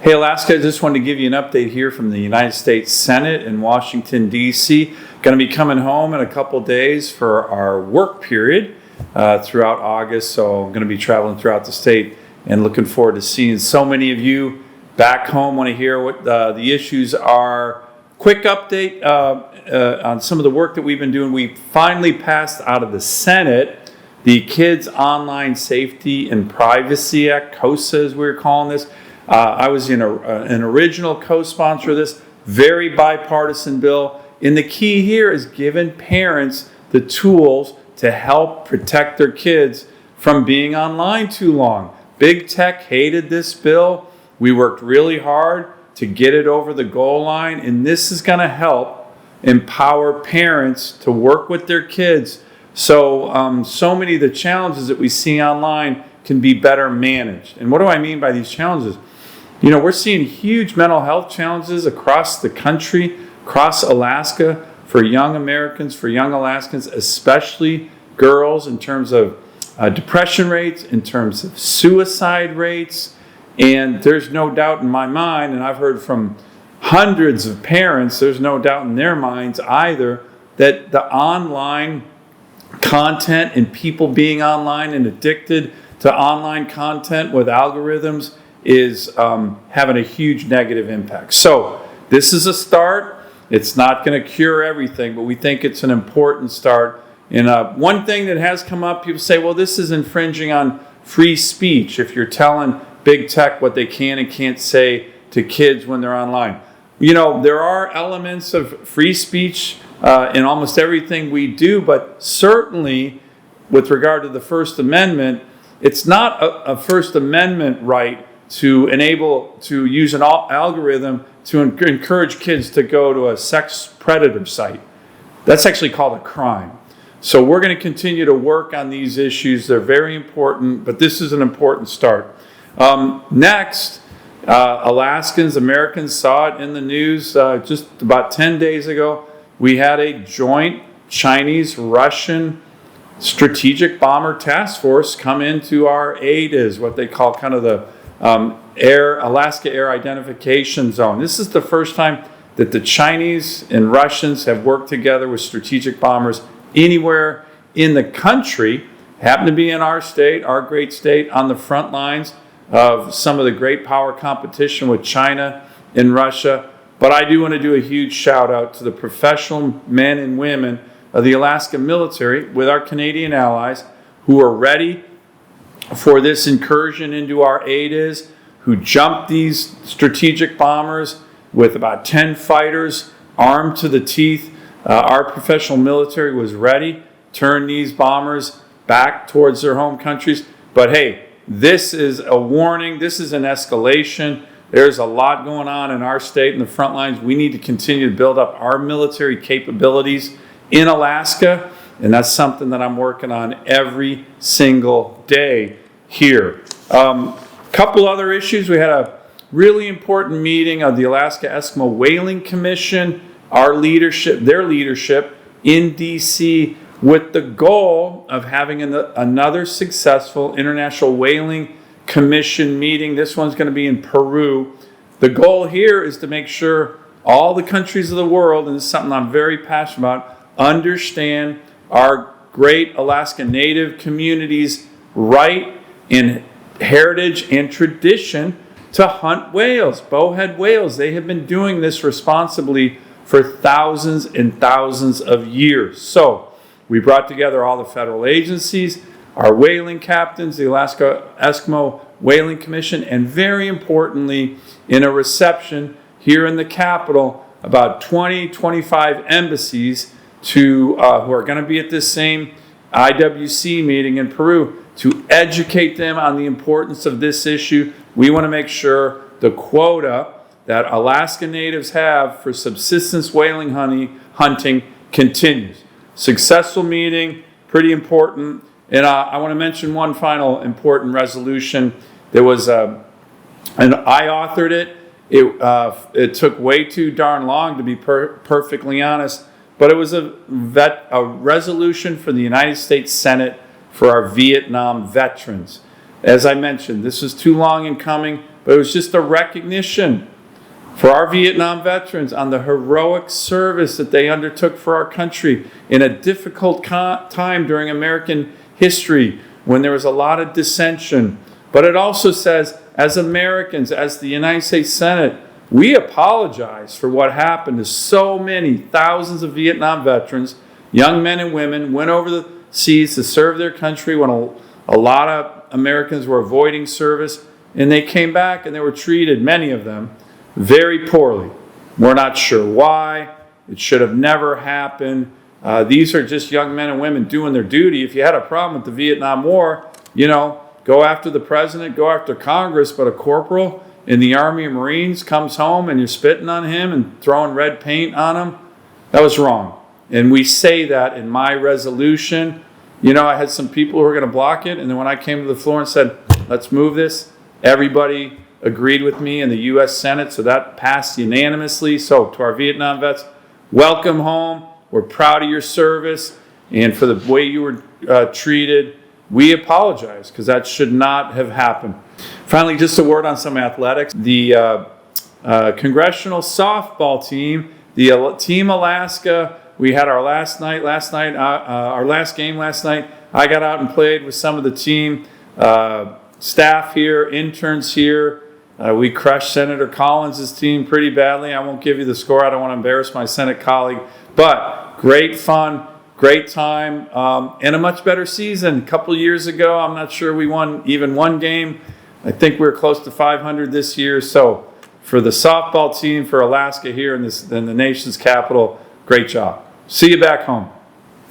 Hey, Alaska, I just wanted to give you an update here from the United States Senate in Washington, D.C. Going to be coming home in a couple days for our work period throughout August. So I'm going to be traveling throughout the state and looking forward to seeing so many of you back home. Want to hear what the issues are. Quick update on some of the work that we've been doing. We finally passed out of the Senate the Kids Online Safety and Privacy Act, KOSA as we're calling this. I was an original co-sponsor of this, very bipartisan bill. And the key here is giving parents the tools to help protect their kids from being online too long. Big tech hated this bill. We worked really hard to get it over the goal line, and this is going to help empower parents to work with their kids so so many of the challenges that we see online can be better managed. And what do I mean by these challenges? You know, we're seeing huge mental health challenges across the country, across Alaska, for young Americans, for young Alaskans, especially girls, in terms of depression rates, in terms of suicide rates. And there's no doubt in my mind, and I've heard from hundreds of parents, there's no doubt in their minds either, that the online content and people being online and addicted to online content with algorithms is having a huge negative impact. So this is a start. It's not going to cure everything, but we think it's an important start. And one thing that has come up, people say, well, this is infringing on free speech if you're telling big tech what they can and can't say to kids when they're online. You know, there are elements of free speech in almost everything we do, but certainly with regard to the First Amendment, it's not a First Amendment right to enable to use an algorithm to encourage kids to go to a sex predator site. That's actually called a crime. So we're going to continue to work on these issues. They're very important, but this is an important start. Next, Alaskans, Americans saw it in the news just about 10 days ago. We had a joint Chinese-Russian strategic bomber task force come into our AIDAs, what they call kind of the Alaska Air Identification Zone. This is the first time that the Chinese and Russians have worked together with strategic bombers anywhere in the country. Happen to be in our state, our great state, on the front lines of some of the great power competition with China and Russia. But I do want to do a huge shout out to the professional men and women of the Alaska military with our Canadian allies who are ready for this incursion into our AIDAs, who jumped these strategic bombers with about 10 fighters armed to the teeth. Our professional military was ready, turn these bombers back towards their home countries. But hey, this is a warning. This is an escalation. There's a lot going on in our state in the front lines. We need to continue to build up our military capabilities in Alaska, and that's something that I'm working on every single day here. Couple other issues. We had a really important meeting of the Alaska Eskimo Whaling Commission, their leadership in D.C., with the goal of having another successful International Whaling Commission meeting. This one's going to be in Peru. The goal here is to make sure all the countries of the world, and this is something I'm very passionate about, understand our great Alaska Native communities' right and heritage and tradition to hunt whales, bowhead whales. They have been doing this responsibly for thousands and thousands of years. So we brought together all the federal agencies, our whaling captains, the Alaska Eskimo Whaling Commission, and very importantly, in a reception here in the Capitol, about 25 embassies who are going to be at this same IWC meeting in Peru to educate them on the importance of this issue. We want to make sure the quota that Alaska Natives have for subsistence whaling hunting continues. Successful meeting, pretty important. And I want to mention one final important resolution. There was, and I authored it. It took way too darn long, to be perfectly honest. But it was a resolution for the United States Senate for our Vietnam veterans. As I mentioned, this is too long in coming. but it was just a recognition for our Vietnam veterans on the heroic service that they undertook for our country in a difficult time during American history when there was a lot of dissension. But it also says, as Americans, as the United States Senate, we apologize for what happened to so many thousands of Vietnam veterans, young men and women, went over the seas to serve their country when a lot of Americans were avoiding service, and they came back and they were treated, many of them, very poorly. We're not sure why. It should have never happened. These are just young men and women doing their duty. If you had a problem with the Vietnam War, go after the president, go after Congress, but a corporal in the Army and Marines comes home and you're spitting on him and throwing red paint on him, that was wrong. And we say that in my resolution. I had some people who were going to block it, and then when I came to the floor and said, let's move this, everybody agreed with me in the U.S. Senate, so that passed unanimously. So to our Vietnam vets, welcome home. We're proud of your service, and for the way you were treated, we apologize, because that should not have happened. Finally, just a word on some athletics. The congressional softball team, the Team Alaska, we had our last game last night. I got out and played with some of the team staff here, interns here. We crushed Senator Collins' team pretty badly. I won't give you the score. I don't want to embarrass my Senate colleague. But great fun, great time, and a much better season. A couple years ago, I'm not sure we won even one game. I think we're close to 500 this year. So for the softball team, for Alaska here in the nation's capital, great job. See you back home.